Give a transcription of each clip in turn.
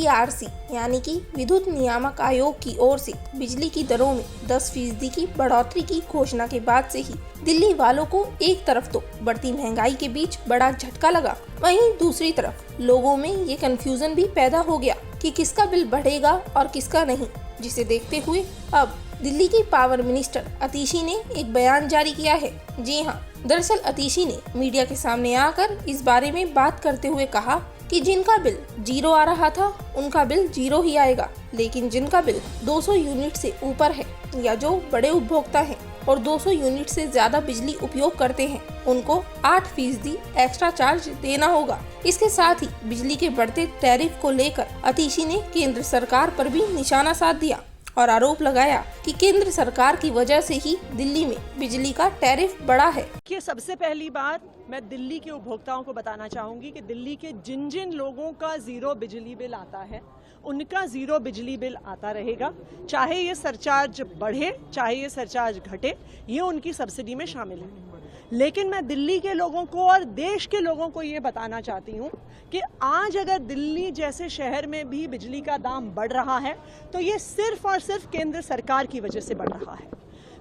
DRC यानी कि विद्युत नियामक आयोग की ओर से बिजली की दरों में 10% की बढ़ोतरी की घोषणा के बाद से ही दिल्ली वालों को एक तरफ तो बढ़ती महंगाई के बीच बड़ा झटका लगा, वहीं दूसरी तरफ लोगों में ये कंफ्यूजन भी पैदा हो गया कि किसका बिल बढ़ेगा और किसका नहीं, जिसे देखते हुए अब दिल्ली की पावर मिनिस्टर अतिशी ने एक बयान जारी किया है। जी हाँ, दरअसल अतिशी ने मीडिया के सामने आकर इस बारे में बात करते हुए कहा कि जिनका बिल 0 आ रहा था उनका बिल 0 ही आएगा, लेकिन जिनका बिल 200 यूनिट से ऊपर है या जो बड़े उपभोक्ता हैं और 200 यूनिट से ज्यादा बिजली उपयोग करते हैं उनको 8% एक्स्ट्रा चार्ज देना होगा। इसके साथ ही बिजली के बढ़ते टैरिफ को लेकर अतिशी ने केंद्र सरकार पर भी निशाना साध दिया और आरोप लगाया कि केंद्र सरकार की वजह से ही दिल्ली में बिजली का टैरिफ बढ़ा है। कि सबसे पहली बात मैं दिल्ली के उपभोक्ताओं को बताना चाहूंगी कि दिल्ली के जिन जिन लोगों का 0 बिजली बिल आता है उनका 0 बिजली बिल आता रहेगा, चाहे ये सरचार्ज बढ़े चाहे ये सरचार्ज घटे, ये उनकी सब्सिडी में शामिल है। लेकिन मैं दिल्ली के लोगों को और देश के लोगों को ये बताना चाहती हूँ कि आज अगर दिल्ली जैसे शहर में भी बिजली का दाम बढ़ रहा है तो ये सिर्फ और सिर्फ केंद्र सरकार की वजह से बढ़ रहा है।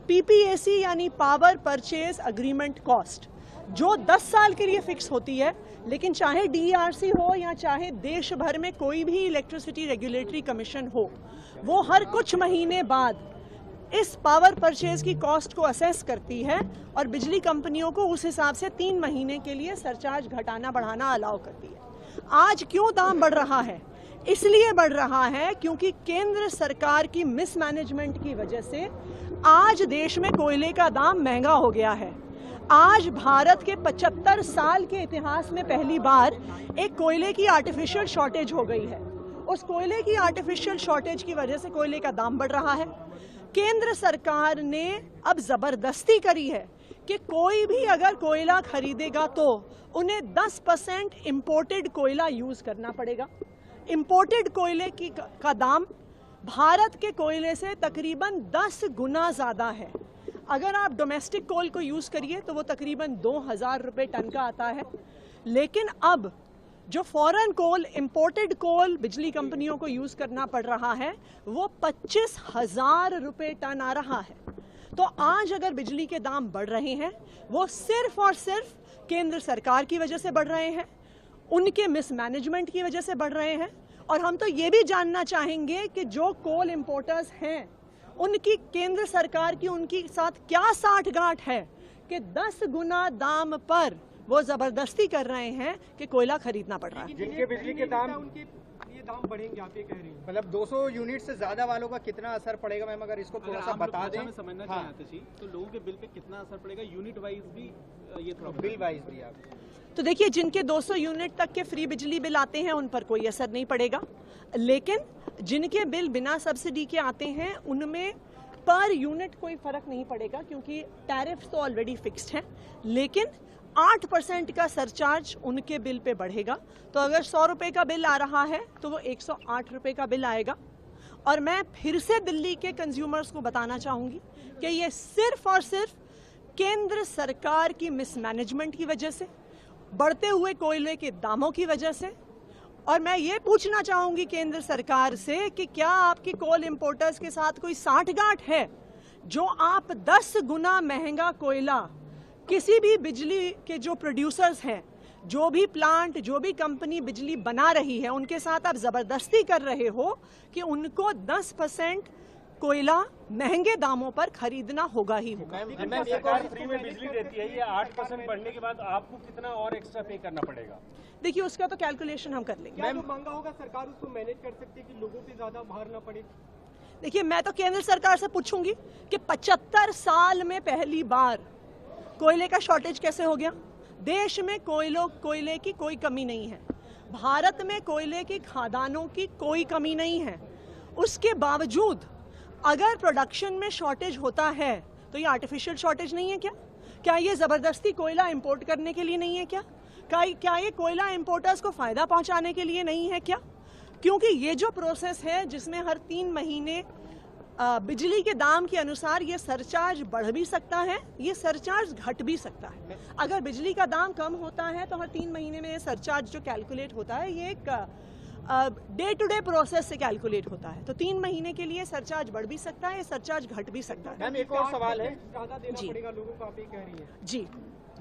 PPAC यानी पावर परचेज अग्रीमेंट कॉस्ट जो 10 साल के लिए फिक्स होती है, लेकिन चाहे DRC हो या चाहे देश भर में कोई भी इलेक्ट्रिसिटी रेगुलेटरी कमीशन हो, वो हर कुछ महीने बाद इस पावर परचेज की कॉस्ट को असेस करती है और बिजली कंपनियों को उस हिसाब से 3 महीने के लिए सरचार्ज घटाना बढ़ाना अलाउ करती है। आज क्यों दाम बढ़ रहा है? इसलिए बढ़ रहा है क्योंकि केंद्र सरकार की मिसमैनेजमेंट की वजह से आज देश में कोयले का दाम महंगा हो गया है। आज भारत के 75 साल के इतिहास में पहली बार एक कोयले की आर्टिफिशियल शॉर्टेज हो गई है। उस कोयले की आर्टिफिशियल शॉर्टेज की वजह से कोयले का दाम बढ़ रहा है। केंद्र सरकार ने अब जबरदस्ती करी है कि कोई भी अगर कोयला खरीदेगा तो उन्हें 10% इंपोर्टेड कोयला यूज करना पड़ेगा। इंपोर्टेड कोयले का दाम भारत के कोयले से तकरीबन 10 गुना ज्यादा है। अगर आप डोमेस्टिक कोल को यूज करिए तो वो तकरीबन 2000 रुपए टन का आता है, लेकिन अब जो फॉरेन कोल, इंपोर्टेड कोल बिजली कंपनियों को यूज करना पड़ रहा है वो 25,000 रुपए टन आ रहा है। तो आज अगर बिजली के दाम बढ़ रहे हैं वो सिर्फ और सिर्फ केंद्र सरकार की वजह से बढ़ रहे हैं, उनके मिसमैनेजमेंट की वजह से बढ़ रहे हैं। और हम तो ये भी जानना चाहेंगे कि जो कोल इंपोर्टर्स हैं उनकी केंद्र सरकार की उनकी साथ क्या साठगांठ है कि 10 गुना दाम पर वो जबरदस्ती कर रहे हैं कि कोयला खरीदना पड़ रहा है। जिनके बिजली के दाम उनके ये दाम बढ़ेंगे, आप ये कह रही हैं? मतलब 200 यूनिट से ज्यादा वालों का कितना असर पड़ेगा मैम, अगर इसको थोड़ा सा बता दें। समझना चाहते थी तो लोगों के बिल पे कितना असर पड़ेगा, यूनिट वाइज भी ये थोड़ा बिल वाइज भी आप तो देखिए, जिनके 200 यूनिट तक के फ्री बिजली बिल आते हैं उन पर कोई असर नहीं पड़ेगा, लेकिन जिनके बिल बिना सब्सिडी के आते हैं उनमें पर यूनिट कोई फर्क नहीं पड़ेगा क्योंकि टैरिफ्स तो ऑलरेडी फिक्स्ड हैं। लेकिन 8% का सरचार्ज उनके बिल पे बढ़ेगा। तो अगर 100 रुपए का बिल आ रहा है तो वो 108 रुपए का बिल आएगा। और मैं फिर से दिल्ली के कंज्यूमर्स को बताना चाहूंगी कि ये सिर्फ और सिर्फ केंद्र सरकार की मिसमैनेजमेंट की वजह से, बढ़ते हुए कोयले के दामों की वजह से। और मैं ये पूछना चाहूंगी केंद्र सरकार से कि क्या आपकी कोल इंपोर्टर्स के साथ कोई साठगांठ है जो आप 10 गुना महंगा कोयला किसी भी बिजली के जो प्रोड्यूसर्स हैं, जो भी प्लांट, जो भी कंपनी बिजली बना रही है, उनके साथ आप जबरदस्ती कर रहे हो कि उनको 10% कोयला महंगे दामों पर खरीदना होगा ही होगा। सरकार फ्री में बिजली देती है, ये 8% बढ़ने के बाद आपको कितना और एक्स्ट्रा पे करना पड़ेगा? देखिए, उसका तो कैलकुलेशन हम कर लेंगे। क्या जो महंगा होगा सरकार उसको मैनेज कर सकती है कि लोगों पे ज्यादा भार ना पड़े? देखिए, मैं तो केंद्र सरकार से पूछूंगी कि 75 साल में पहली बार कोयले का शॉर्टेज कैसे हो गया। देश में कोयले की कोई कमी नहीं है, भारत में कोयले की खादानों की कोई कमी नहीं है। उसके बावजूद अगर प्रोडक्शन में शॉर्टेज होता है तो ये आर्टिफिशियल शॉर्टेज नहीं है क्या? क्या ये जबरदस्ती कोयला इंपोर्ट करने के लिए नहीं है क्या? क्या ये कोयला इंपोर्टर्स को फायदा पहुंचाने के लिए नहीं है क्या? क्योंकि ये जो प्रोसेस है जिसमें हर 3 महीने बिजली के दाम के अनुसार ये सरचार्ज बढ़ भी सकता है, ये सरचार्ज घट भी सकता है। अगर बिजली का दाम कम होता है तो हर 3 महीने में ये सरचार्ज जो कैलकुलेट होता है ये एक डे टू डे प्रोसेस से कैलकुलेट होता है। तो 3 महीने के लिए सरचार्ज बढ़ भी सकता है, सरचार्ज घट भी सकता है। मैम एक और सवाल है ज्यादा देना जी। पड़ेगा लोगों को, आप ये कह रही हैं। जी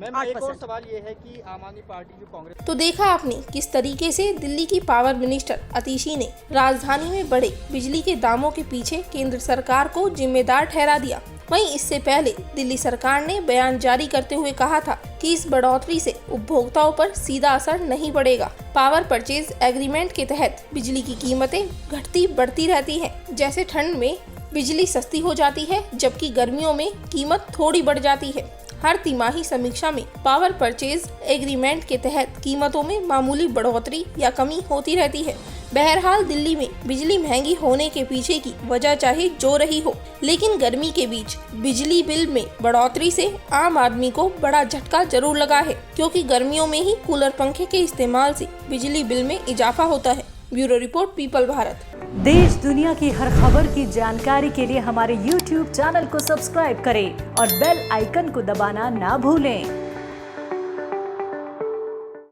मैम एक और 8%। सवाल ये है कि आम आदमी पार्टी जो कांग्रेस तो देखा आपने किस तरीके से दिल्ली की पावर मिनिस्टर अतिशी ने राजधानी में बढ़े बिजली के दामों के पीछे केंद्र सरकार को जिम्मेदार ठहरा दिया। वहीं इससे पहले दिल्ली सरकार ने बयान जारी करते हुए कहा था कि इस बढ़ोतरी से उपभोक्ताओं पर सीधा असर नहीं पड़ेगा। पावर परचेज एग्रीमेंट के तहत बिजली की कीमतें घटती बढ़ती रहती हैं। जैसे ठंड में बिजली सस्ती हो जाती है, जबकि गर्मियों में कीमत थोड़ी बढ़ जाती है। हर तिमाही समीक्षा में पावर परचेज एग्रीमेंट के तहत कीमतों में मामूली बढ़ोतरी या कमी होती रहती है। बहरहाल दिल्ली में बिजली महंगी होने के पीछे की वजह चाहे जो रही हो, लेकिन गर्मी के बीच बिजली बिल में बढ़ोतरी से आम आदमी को बड़ा झटका जरूर लगा है, क्योंकि गर्मियों में ही कूलर पंखे के इस्तेमाल से बिजली बिल में इजाफा होता है। Bureau report, people Bharat. देश दुनिया की हर खबर की जानकारी के लिए हमारे YouTube चैनल को सब्सक्राइब करें और बेल आइकन को दबाना ना भूलें।